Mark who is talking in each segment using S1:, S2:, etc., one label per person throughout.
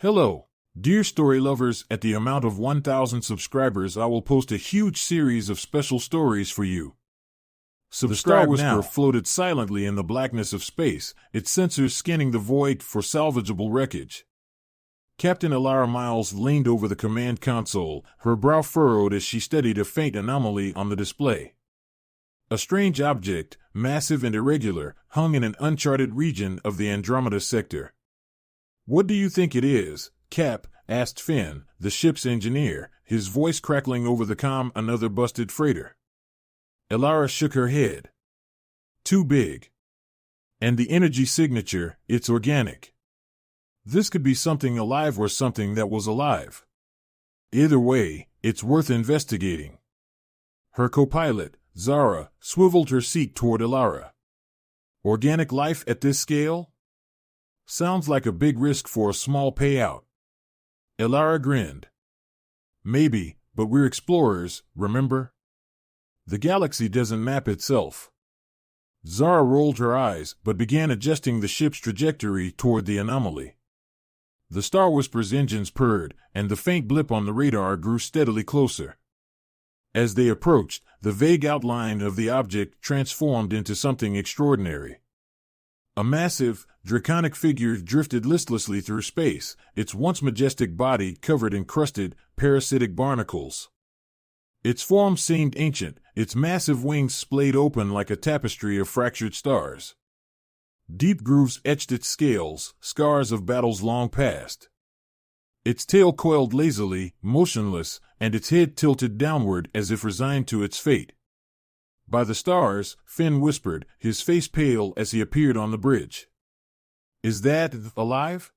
S1: Hello, dear story lovers. At the amount of 1,000 subscribers, I will post a huge series of special stories for you. The Star Whisperer now floated silently in the blackness of space, its sensors scanning the void for salvageable wreckage. Captain Elara Miles leaned over the command console, her brow furrowed as she studied a faint anomaly on the display. A strange object, massive and irregular, hung in an uncharted region of the Andromeda sector. "What do you think it is, Cap?" asked Finn, the ship's engineer, his voice crackling over the comm. "Another busted freighter." Elara shook her head. "Too big. And the energy signature, it's organic. This could be something alive or something that was alive. Either way, it's worth investigating." Her co-pilot, Zara, swiveled her seat toward Elara. "Organic life at this scale? Sounds like a big risk for a small payout." Elara grinned. "Maybe, but we're explorers, remember? The galaxy doesn't map itself." Zara rolled her eyes but began adjusting the ship's trajectory toward the anomaly. The Star Whisperer's engines purred, and the faint blip on the radar grew steadily closer. As they approached, the vague outline of the object transformed into something extraordinary. A massive, draconic figure drifted listlessly through space, its once majestic body covered in crusted, parasitic barnacles. Its form seemed ancient, its massive wings splayed open like a tapestry of fractured stars. Deep grooves etched its scales, scars of battles long past. Its tail coiled lazily, motionless, and its head tilted downward as if resigned to its fate. "By the stars," Finn whispered, his face pale as he appeared on the bridge. "Is that alive?"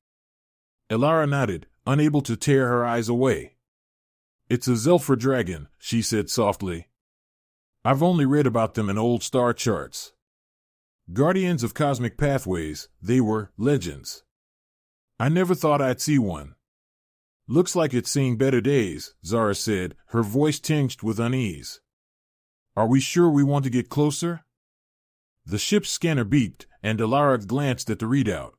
S1: Elara nodded, unable to tear her eyes away. "It's a Zelfra dragon," she said softly. "I've only read about them in old star charts. Guardians of cosmic pathways, they were legends. I never thought I'd see one." "Looks like it's seen better days," Zara said, her voice tinged with unease. "Are we sure we want to get closer?" The ship's scanner beeped, and Elara glanced at the readout.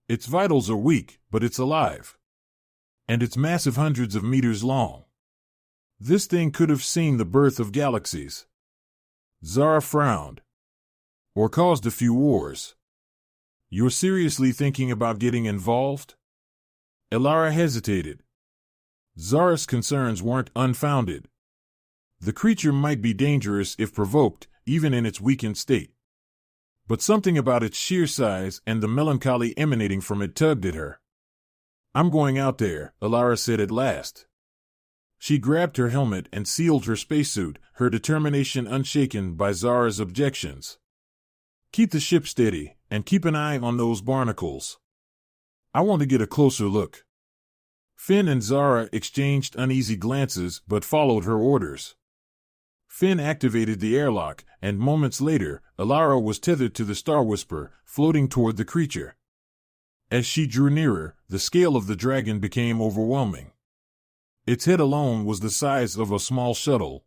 S1: "Its vitals are weak, but it's alive. And it's massive, hundreds of meters long. This thing could have seen the birth of galaxies." Zara frowned. "Or caused a few wars. You're seriously thinking about getting involved?" Elara hesitated. Zara's concerns weren't unfounded. The creature might be dangerous if provoked, even in its weakened state. But something about its sheer size and the melancholy emanating from it tugged at her. "I'm going out there," Elara said at last. She grabbed her helmet and sealed her spacesuit, her determination unshaken by Zara's objections. "Keep the ship steady, and keep an eye on those barnacles. I want to get a closer look." Finn and Zara exchanged uneasy glances but followed her orders. Finn activated the airlock, and moments later, Elara was tethered to the Star Whisperer, floating toward the creature. As she drew nearer, the scale of the dragon became overwhelming. Its head alone was the size of a small shuttle.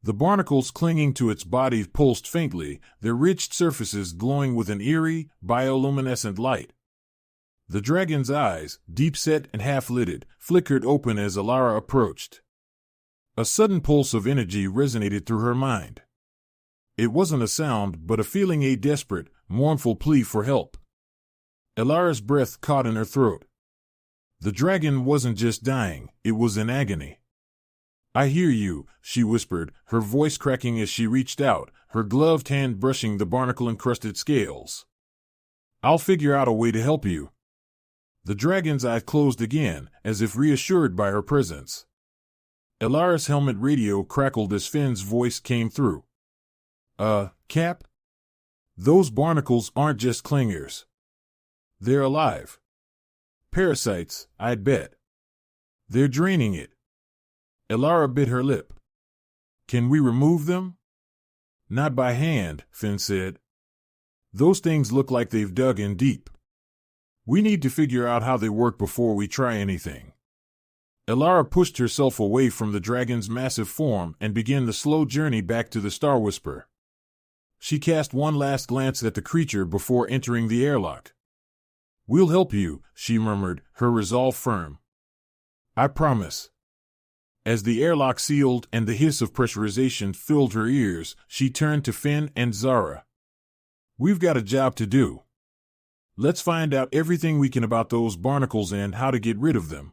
S1: The barnacles clinging to its body pulsed faintly, their ridged surfaces glowing with an eerie, bioluminescent light. The dragon's eyes, deep-set and half-lidded, flickered open as Elara approached. A sudden pulse of energy resonated through her mind. It wasn't a sound, but a feeling, a desperate, mournful plea for help. Elara's breath caught in her throat. The dragon wasn't just dying, it was in agony. "I hear you," she whispered, her voice cracking as she reached out, her gloved hand brushing the barnacle-encrusted scales. "I'll figure out a way to help you." The dragon's eye closed again, as if reassured by her presence. Elara's helmet radio crackled as Finn's voice came through. Cap? Those barnacles aren't just clingers. They're alive. Parasites, I'd bet. They're draining it." Elara bit her lip. "Can we remove them?" "Not by hand," Finn said. "Those things look like they've dug in deep. We need to figure out how they work before we try anything." Elara pushed herself away from the dragon's massive form and began the slow journey back to the Star Whisperer. She cast one last glance at the creature before entering the airlock. We'll help you, she murmured, her resolve firm. I promise. As the airlock sealed and the hiss of pressurization filled her ears, she turned to Finn and Zara. We've got a job to do. Let's find out everything we can about those barnacles and how to get rid of them.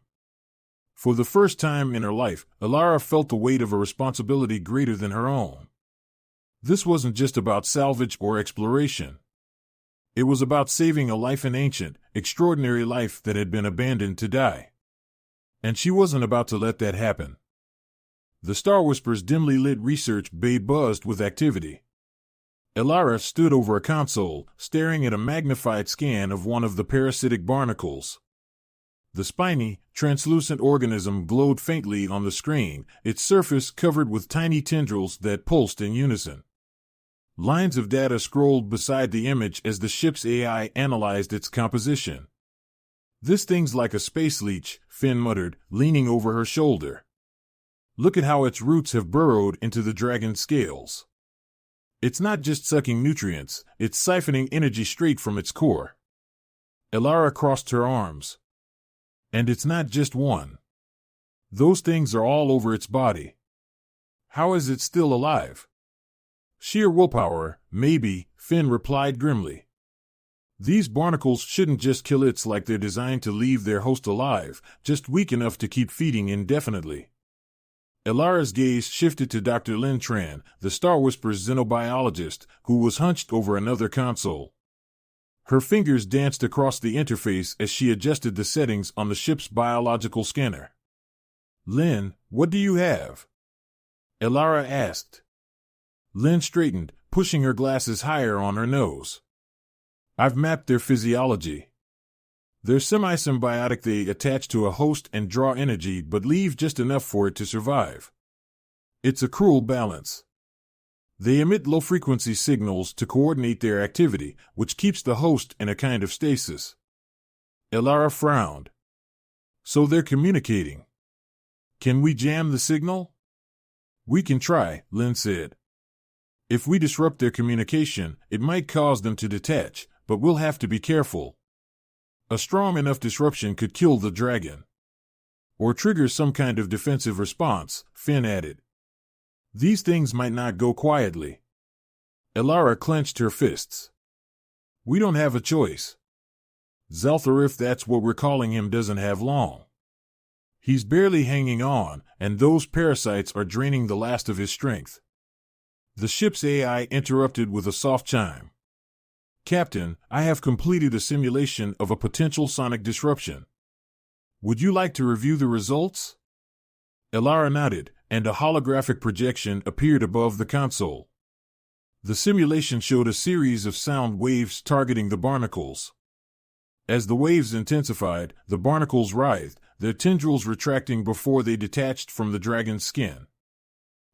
S1: For the first time in her life, Alara felt the weight of a responsibility greater than her own. This wasn't just about salvage or exploration. It was about saving a life, an ancient, extraordinary life that had been abandoned to die. And she wasn't about to let that happen. The Star Whisperer's dimly lit research bay buzzed with activity. Alara stood over a console, staring at a magnified scan of one of the parasitic barnacles. The spiny, translucent organism glowed faintly on the screen, its surface covered with tiny tendrils that pulsed in unison. Lines of data scrolled beside the image as the ship's AI analyzed its composition. This thing's like a space leech, Finn muttered, leaning over her shoulder. Look at how its roots have burrowed into the dragon's scales. It's not just sucking nutrients, it's siphoning energy straight from its core. Alara crossed her arms. And it's not just one. Those things are all over its body. How is it still alive? Sheer willpower, maybe, Finn replied grimly. These barnacles shouldn't just kill its like they're designed to leave their host alive, just weak enough to keep feeding indefinitely. Alara's gaze shifted to Dr. Lin Tran, the Star Whisperer's xenobiologist, who was hunched over another console. Her fingers danced across the interface as she adjusted the settings on the ship's biological scanner. Lin, what do you have? Alara asked. Lin straightened, pushing her glasses higher on her nose. I've mapped their physiology. They're semi-symbiotic. They attach to a host and draw energy but leave just enough for it to survive. It's a cruel balance. They emit low-frequency signals to coordinate their activity, which keeps the host in a kind of stasis. Alara frowned. So they're communicating. Can we jam the signal? We can try, Lin said. If we disrupt their communication, it might cause them to detach, but we'll have to be careful. A strong enough disruption could kill the dragon. Or trigger some kind of defensive response, Finn added. These things might not go quietly. Alara clenched her fists. We don't have a choice. Zalthar, if that's what we're calling him, doesn't have long. He's barely hanging on, and those parasites are draining the last of his strength. The ship's AI interrupted with a soft chime. Captain, I have completed a simulation of a potential sonic disruption. Would you like to review the results? Alara nodded, and a holographic projection appeared above the console. The simulation showed a series of sound waves targeting the barnacles. As the waves intensified, the barnacles writhed, their tendrils retracting before they detached from the dragon's skin.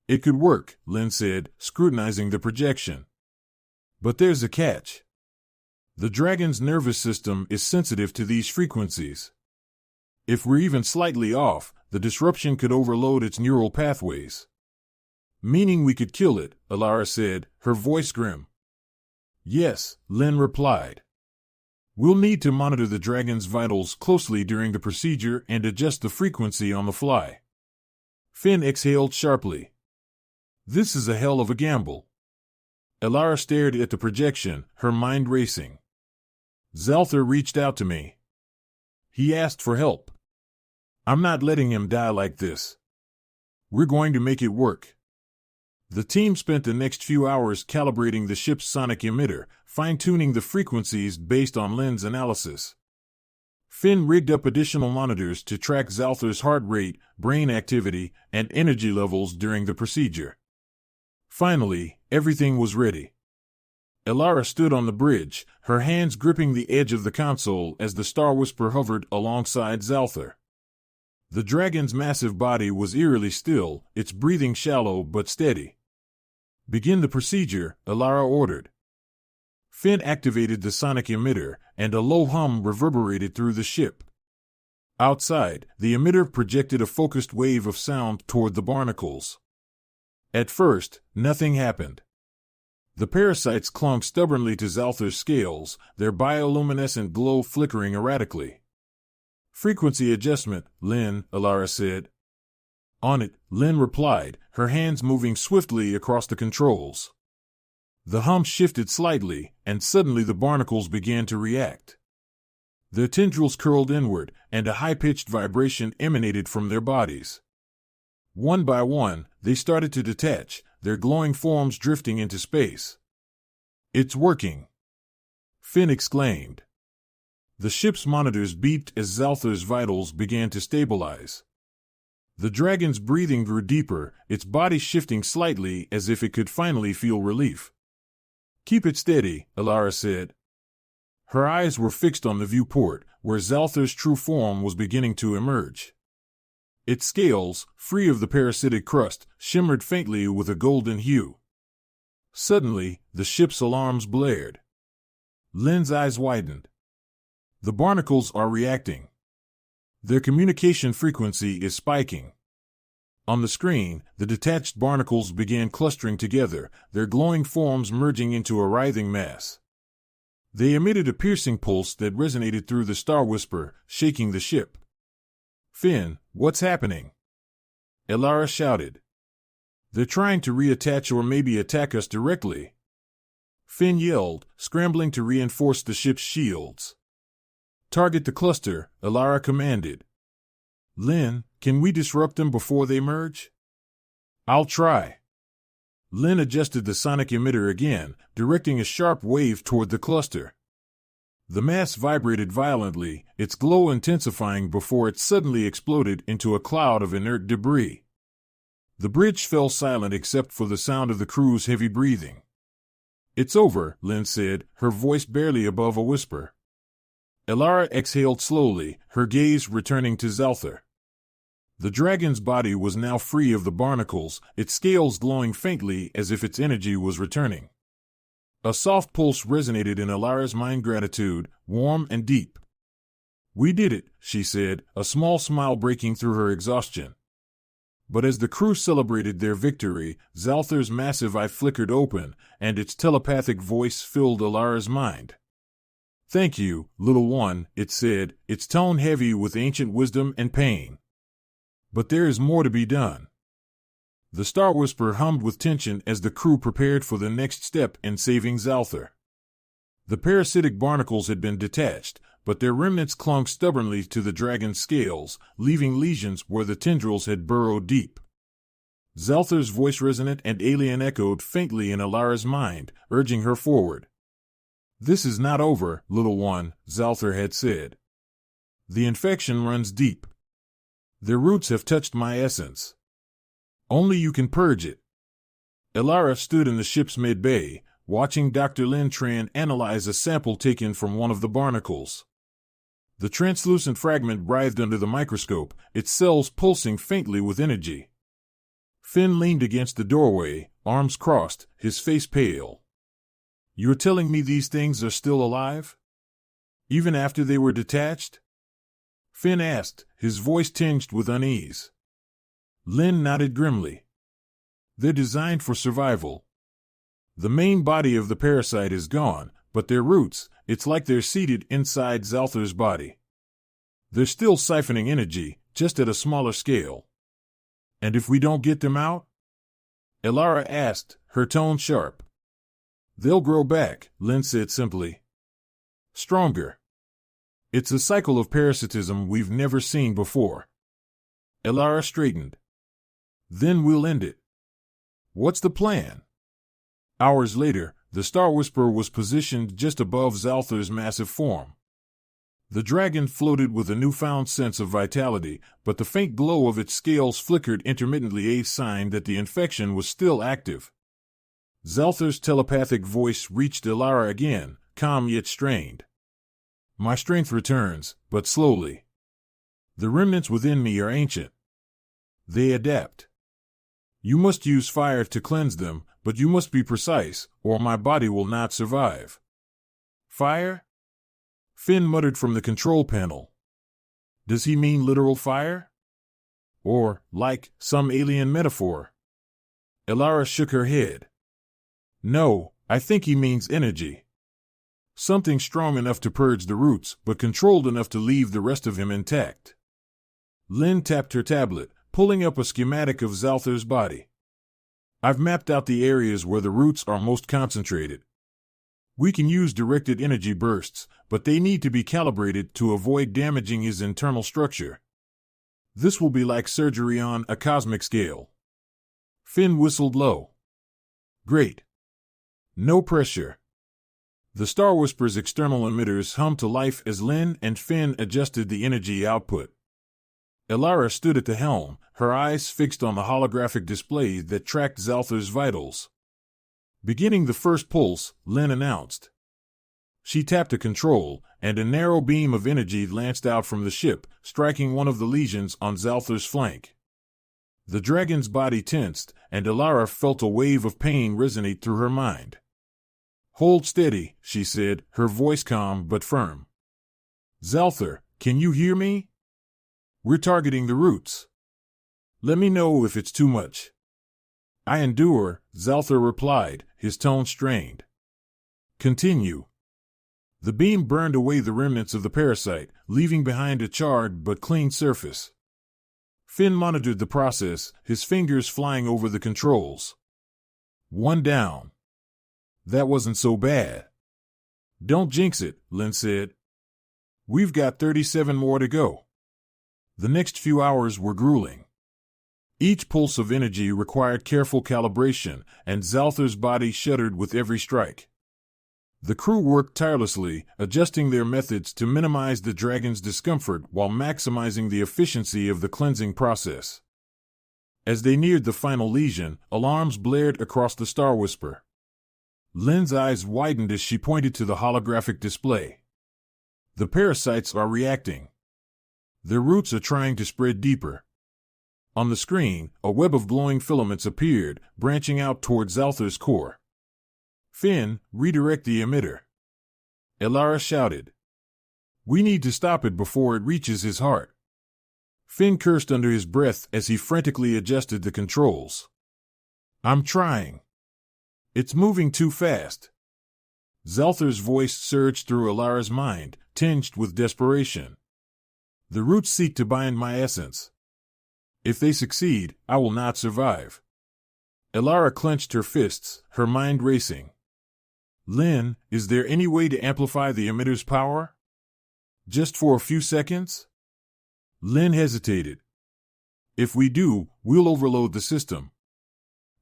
S1: It could work, Lin said, scrutinizing the projection. But there's a catch. The dragon's nervous system is sensitive to these frequencies. If we're even slightly off, the disruption could overload its neural pathways. Meaning we could kill it, Alara said, her voice grim. Yes, Lin replied. We'll need to monitor the dragon's vitals closely during the procedure and adjust the frequency on the fly. Finn exhaled sharply. This is a hell of a gamble. Alara stared at the projection, her mind racing. Zalthar reached out to me. He asked for help. I'm not letting him die like this. We're going to make it work. The team spent the next few hours calibrating the ship's sonic emitter, fine-tuning the frequencies based on Lin's analysis. Finn rigged up additional monitors to track Zalthar's heart rate, brain activity, and energy levels during the procedure. Finally, everything was ready. Alara stood on the bridge, her hands gripping the edge of the console as the Star Whisperer hovered alongside Zalthar. The dragon's massive body was eerily still, its breathing shallow but steady. Begin the procedure, Alara ordered. Finn activated the sonic emitter, and a low hum reverberated through the ship. Outside, the emitter projected a focused wave of sound toward the barnacles. At first, nothing happened. The parasites clung stubbornly to Zalthar's scales, their bioluminescent glow flickering erratically. "Frequency adjustment, Lynn," Alara said. "On it," Lynn replied, her hands moving swiftly across the controls. The hum shifted slightly, and suddenly the barnacles began to react. Their tendrils curled inward, and a high-pitched vibration emanated from their bodies. One by one, they started to detach, their glowing forms drifting into space. "It's working!" Finn exclaimed. The ship's monitors beeped as Zalthar's vitals began to stabilize. The dragon's breathing grew deeper, its body shifting slightly as if it could finally feel relief. "Keep it steady," Alara said. Her eyes were fixed on the viewport, where Zalthar's true form was beginning to emerge. Its scales, free of the parasitic crust, shimmered faintly with a golden hue. Suddenly, the ship's alarms blared. Lynn's eyes widened. The barnacles are reacting. Their communication frequency is spiking. On the screen, the detached barnacles began clustering together, their glowing forms merging into a writhing mass. They emitted a piercing pulse that resonated through the Star Whisper, shaking the ship. "Finn, what's happening?" Alara shouted. "They're trying to reattach or maybe attack us directly," Finn yelled, scrambling to reinforce the ship's shields. "Target the cluster," Alara commanded. "Lynn, can we disrupt them before they merge?" "I'll try." Lynn adjusted the sonic emitter again, directing a sharp wave toward the cluster. The mass vibrated violently, its glow intensifying before it suddenly exploded into a cloud of inert debris. The bridge fell silent except for the sound of the crew's heavy breathing. "It's over," Lynn said, her voice barely above a whisper. Alara exhaled slowly, her gaze returning to Zalthar. The dragon's body was now free of the barnacles, its scales glowing faintly as if its energy was returning. A soft pulse resonated in Alara's mind, gratitude, warm and deep. "We did it," she said, a small smile breaking through her exhaustion. But as the crew celebrated their victory, Zalthar's massive eye flickered open, and its telepathic voice filled Alara's mind. "Thank you, little one," it said, its tone heavy with ancient wisdom and pain. "But there is more to be done." The Star Whisper hummed with tension as the crew prepared for the next step in saving Zalthar. The parasitic barnacles had been detached, but their remnants clung stubbornly to the dragon's scales, leaving lesions where the tendrils had burrowed deep. Zalthar's voice, resonant and alien, echoed faintly in Alara's mind, urging her forward. "This is not over, little one," Zalthar had said. "The infection runs deep. Their roots have touched my essence. Only you can purge it." Alara stood in the ship's mid-bay, watching Dr. Lin Tran analyze a sample taken from one of the barnacles. The translucent fragment writhed under the microscope, its cells pulsing faintly with energy. Finn leaned against the doorway, arms crossed, his face pale. "You're telling me these things are still alive? Even after they were detached?" Finn asked, his voice tinged with unease. Lin nodded grimly. "They're designed for survival. The main body of the parasite is gone, but their roots, it's like they're seated inside Zalthar's body. They're still siphoning energy, just at a smaller scale." "And if we don't get them out?" Alara asked, her tone sharp. "They'll grow back," Lin said simply. "Stronger. It's a cycle of parasitism we've never seen before." Alara straightened. "Then we'll end it." "What's the plan?" Hours later, the Star Whisperer was positioned just above Zalthar's massive form. The dragon floated with a newfound sense of vitality, but the faint glow of its scales flickered intermittently, a sign that the infection was still active. Zalthar's telepathic voice reached Alara again, calm yet strained. "My strength returns, but slowly. The remnants within me are ancient. They adapt. You must use fire to cleanse them, but you must be precise, or my body will not survive." "Fire?" Finn muttered from the control panel. "Does he mean literal fire? Or, like, some alien metaphor?" Alara shook her head. "No, I think he means energy. Something strong enough to purge the roots, but controlled enough to leave the rest of him intact. Lynn tapped her tablet, pulling up a schematic of Zalthar's body. I've mapped out the areas where the roots are most concentrated. We can use directed energy bursts, but they need to be calibrated to avoid damaging his internal structure. This will be like surgery on a cosmic scale. Finn whistled low. Great. No pressure. The Star Whisper's external emitters hummed to life as Lynn and Finn adjusted the energy output. Elara stood at the helm, her eyes fixed on the holographic display that tracked Zalthar's vitals. Beginning the first pulse, Lynn announced. She tapped a control, and a narrow beam of energy lanced out from the ship, striking one of the legions on Zalthar's flank. The dragon's body tensed, and Elara felt a wave of pain resonate through her mind. Hold steady, she said, her voice calm but firm. Zalthar, can you hear me? We're targeting the roots. Let me know if it's too much. I endure, Zalthar replied, his tone strained. Continue. The beam burned away the remnants of the parasite, leaving behind a charred but clean surface. Finn monitored the process, his fingers flying over the controls. One down. That wasn't so bad. Don't jinx it, Lynn said. We've got 37 more to go. The next few hours were grueling. Each pulse of energy required careful calibration, and Zalthar's body shuddered with every strike. The crew worked tirelessly, adjusting their methods to minimize the dragon's discomfort while maximizing the efficiency of the cleansing process. As they neared the final lesion, alarms blared across the Star Whisper. Lynn's eyes widened as she pointed to the holographic display. The parasites are reacting. Their roots are trying to spread deeper. On the screen, a web of glowing filaments appeared, branching out toward Zalthar's core. Finn, redirect the emitter. Elara shouted. We need to stop it before it reaches his heart. Finn cursed under his breath as he frantically adjusted the controls. I'm trying. It's moving too fast. Zalthar's voice surged through Elara's mind, tinged with desperation. The roots seek to bind my essence. If they succeed, I will not survive. Elara clenched her fists, her mind racing. Lynn, is there any way to amplify the emitter's power? Just for a few seconds? Lynn hesitated. If we do, we'll overload the system.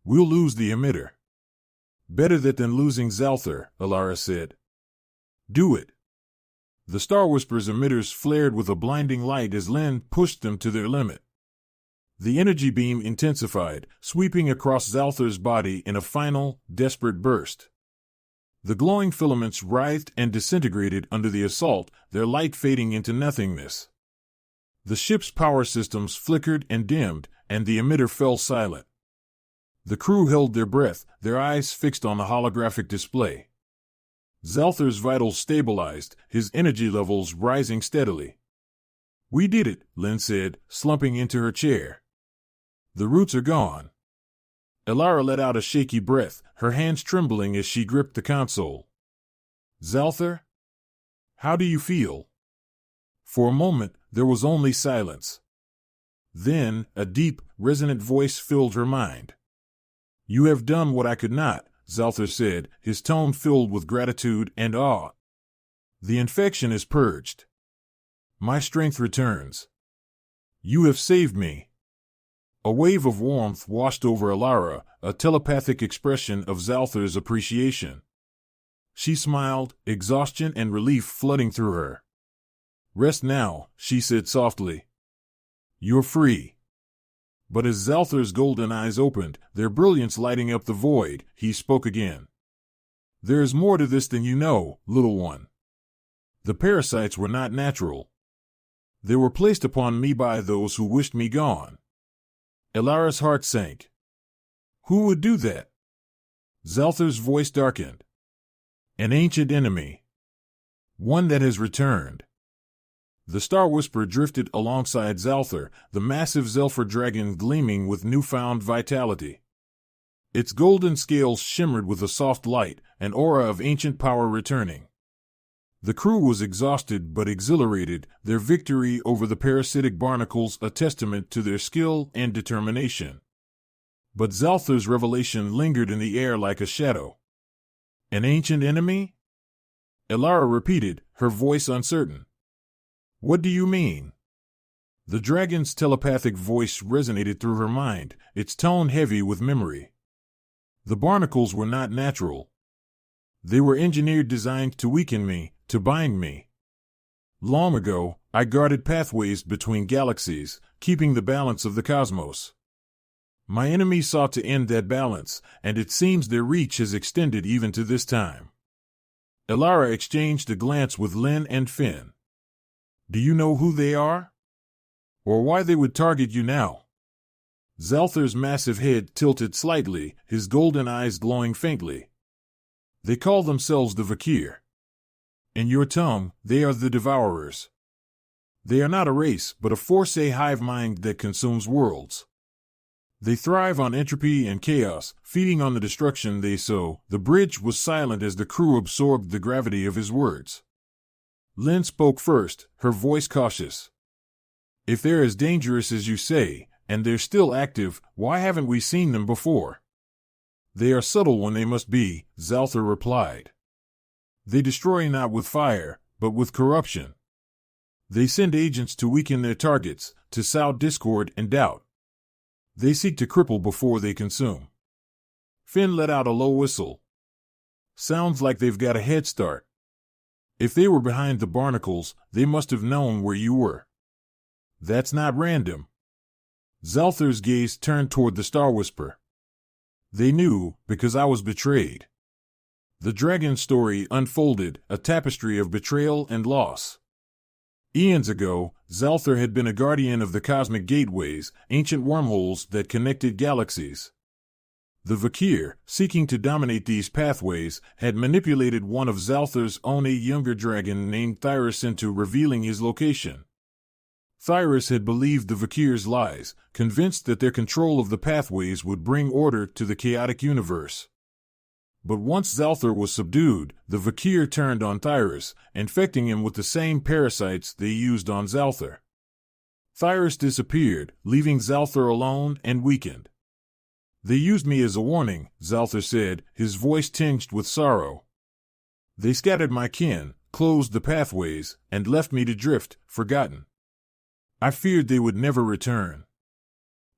S1: We'll lose the emitter. Better that than losing Zalthar, Elara said. Do it. The Star Whisper's emitters flared with a blinding light as Lynn pushed them to their limit. The energy beam intensified, sweeping across Zalthar's body in a final, desperate burst. The glowing filaments writhed and disintegrated under the assault, their light fading into nothingness. The ship's power systems flickered and dimmed, and the emitter fell silent. The crew held their breath, their eyes fixed on the holographic display. Zalthar's vitals stabilized, his energy levels rising steadily. We did it, Lynn said, slumping into her chair. The roots are gone. Elara let out a shaky breath, her hands trembling as she gripped the console. Zalthar? How do you feel? For a moment, there was only silence. Then, a deep, resonant voice filled her mind. You have done what I could not, Zalthar said, his tone filled with gratitude and awe. The infection is purged. My strength returns. You have saved me. A wave of warmth washed over Elara, a telepathic expression of Zalthar's appreciation. She smiled, exhaustion and relief flooding through her. Rest now, she said softly. You're free. But as Zalthar's golden eyes opened, their brilliance lighting up the void, he spoke again. There is more to this than you know, little one. The parasites were not natural. They were placed upon me by those who wished me gone. Elara's heart sank. Who would do that? Zalthar's voice darkened. An ancient enemy. One that has returned. The Star Whisper drifted alongside Zalthar, the massive Zelphar dragon gleaming with newfound vitality. Its golden scales shimmered with a soft light, an aura of ancient power returning. The crew was exhausted but exhilarated, their victory over the parasitic barnacles a testament to their skill and determination. But Zalthar's revelation lingered in the air like a shadow. An ancient enemy? Elara repeated, her voice uncertain. What do you mean? The dragon's telepathic voice resonated through her mind, its tone heavy with memory. The barnacles were not natural. They were engineered designed to weaken me, to bind me. Long ago, I guarded pathways between galaxies, keeping the balance of the cosmos. My enemies sought to end that balance, and it seems their reach has extended even to this time. Elara exchanged a glance with Lyn and Finn. Do you know who they are? Or why they would target you now? Zalthar's massive head tilted slightly, his golden eyes glowing faintly. They call themselves the Vakir. In your tongue, they are the Devourers. They are not a race, but a force, a hive mind that consumes worlds. They thrive on entropy and chaos, feeding on the destruction they sow. The bridge was silent as the crew absorbed the gravity of his words. Lyn spoke first, her voice cautious. If they're as dangerous as you say, and they're still active, why haven't we seen them before? They are subtle when they must be, Zalthar replied. They destroy not with fire, but with corruption. They send agents to weaken their targets, to sow discord and doubt. They seek to cripple before they consume. Finn let out a low whistle. Sounds like they've got a head start. If they were behind the barnacles, they must have known where you were. That's not random. Zalthar's gaze turned toward the Star Whisper. They knew, because I was betrayed. The dragon's story unfolded, a tapestry of betrayal and loss. Eons ago, Zalthar had been a guardian of the cosmic gateways, ancient wormholes that connected galaxies. The Vakir, seeking to dominate these pathways, had manipulated one of Zalthar's own, a younger dragon named Thyrus, into revealing his location. Thyrus had believed the Vakir's lies, convinced that their control of the pathways would bring order to the chaotic universe. But once Zalthar was subdued, the Vakir turned on Thyrus, infecting him with the same parasites they used on Zalthar. Thyrus disappeared, leaving Zalthar alone and weakened. They used me as a warning, Zalthar said, his voice tinged with sorrow. They scattered my kin, closed the pathways, and left me to drift, forgotten. I feared they would never return.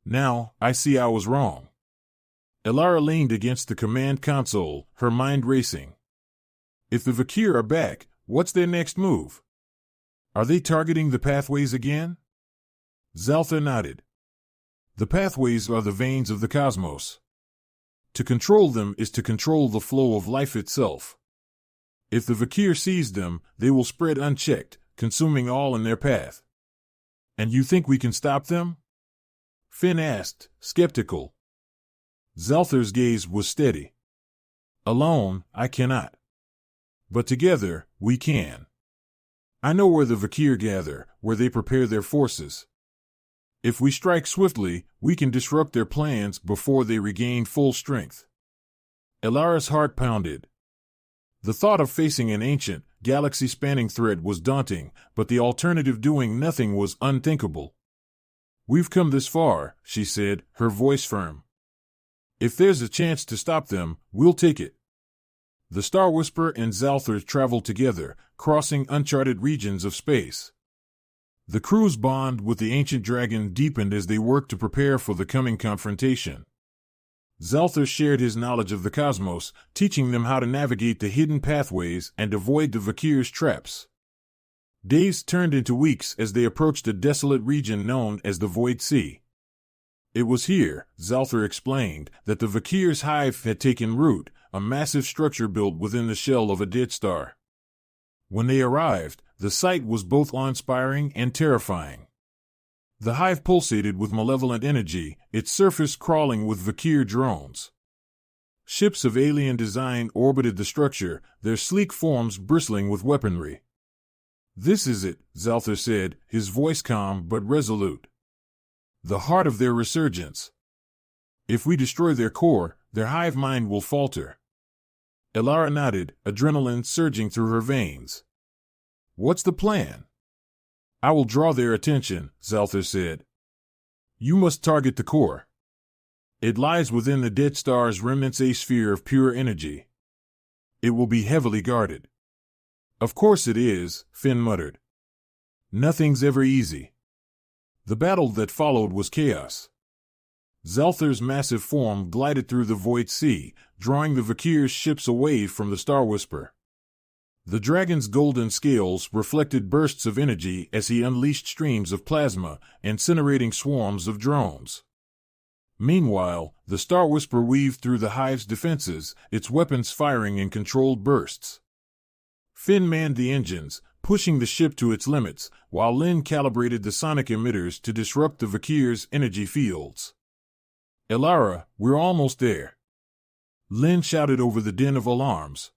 S1: Now, I see I was wrong. Elara leaned against the command console, her mind racing. If the Vakir are back, what's their next move? Are they targeting the pathways again? Zalthar nodded. The pathways are the veins of the cosmos. To control them is to control the flow of life itself. If the Vakir seize them, they will spread unchecked, consuming all in their path. And you think we can stop them? Finn asked, skeptical. Zalthar's gaze was steady. Alone, I cannot. But together, we can. I know where the Vakir gather, where they prepare their forces. If we strike swiftly, we can disrupt their plans before they regain full strength. Elara's heart pounded. The thought of facing an ancient, galaxy-spanning threat was daunting, but the alternative, doing nothing, was unthinkable. We've come this far, she said, her voice firm. If there's a chance to stop them, we'll take it. The Star Whisperer and Zalthar traveled together, crossing uncharted regions of space. The crew's bond with the ancient dragon deepened as they worked to prepare for the coming confrontation. Zalthar shared his knowledge of the cosmos, teaching them how to navigate the hidden pathways and avoid the Vakir's traps. Days turned into weeks as they approached a desolate region known as the Void Sea. It was here, Zalthar explained, that the Vakir's hive had taken root, a massive structure built within the shell of a dead star. When they arrived, the sight was both awe-inspiring and terrifying. The hive pulsated with malevolent energy, its surface crawling with Vakir drones. Ships of alien design orbited the structure, their sleek forms bristling with weaponry. This is it, Zalthar said, his voice calm but resolute. The heart of their resurgence. If we destroy their core, their hive mind will falter. Elara nodded, adrenaline surging through her veins. What's the plan? I will draw their attention, Zalthar said. You must target the core. It lies within the dead star's remnants, a sphere of pure energy. It will be heavily guarded. Of course it is, Finn muttered. Nothing's ever easy. The battle that followed was chaos. Zalthar's massive form glided through the void sea, drawing the Vakir's ships away from the Star Whisper. The dragon's golden scales reflected bursts of energy as he unleashed streams of plasma, incinerating swarms of drones. Meanwhile, the Star Whisper weaved through the hive's defenses, its weapons firing in controlled bursts. Finn manned the engines, pushing the ship to its limits, while Lin calibrated the sonic emitters to disrupt the Vakir's energy fields. Elara, we're almost there. Lin shouted over the din of alarms.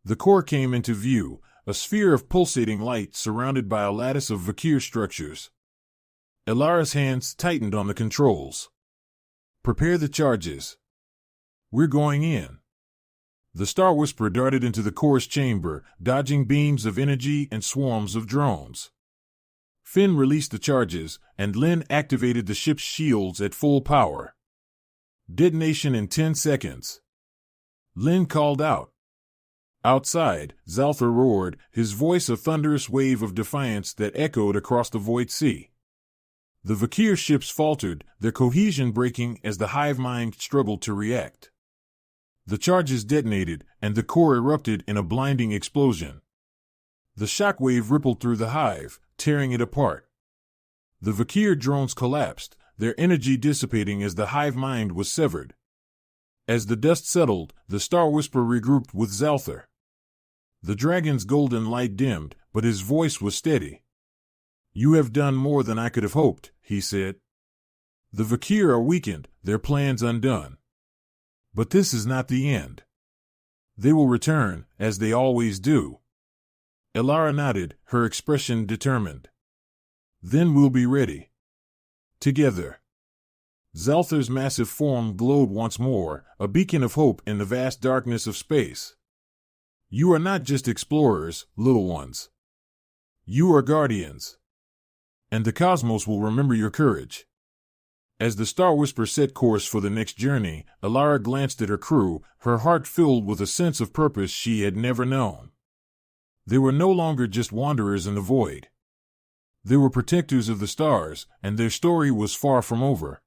S1: The core came into view, a sphere of pulsating light surrounded by a lattice of Vakir structures. Elara's hands tightened on the controls. Prepare the charges. We're going in. The Star Whisperer darted into the core's chamber, dodging beams of energy and swarms of drones. Finn released the charges, and Lin activated the ship's shields at full power. Detonation in 10 seconds. Lin called out. Outside, Zalthar roared, his voice a thunderous wave of defiance that echoed across the void sea. The Vakir ships faltered, their cohesion breaking as the hive mind struggled to react. The charges detonated, and the core erupted in a blinding explosion. The shockwave rippled through the hive, tearing it apart. The Vakir drones collapsed, their energy dissipating as the hive mind was severed. As the dust settled, the Star Whisperer regrouped with Zalthar. The dragon's golden light dimmed, but his voice was steady. You have done more than I could have hoped, he said. The Vakir are weakened, their plans undone. But this is not the end. They will return, as they always do. Elara nodded, her expression determined. Then we'll be ready. Together. Zalthar's massive form glowed once more, a beacon of hope in the vast darkness of space. You are not just explorers, little ones. You are guardians. And the cosmos will remember your courage. As the Star Whisperer set course for the next journey, Elara glanced at her crew, her heart filled with a sense of purpose she had never known. They were no longer just wanderers in the void. They were protectors of the stars, and their story was far from over.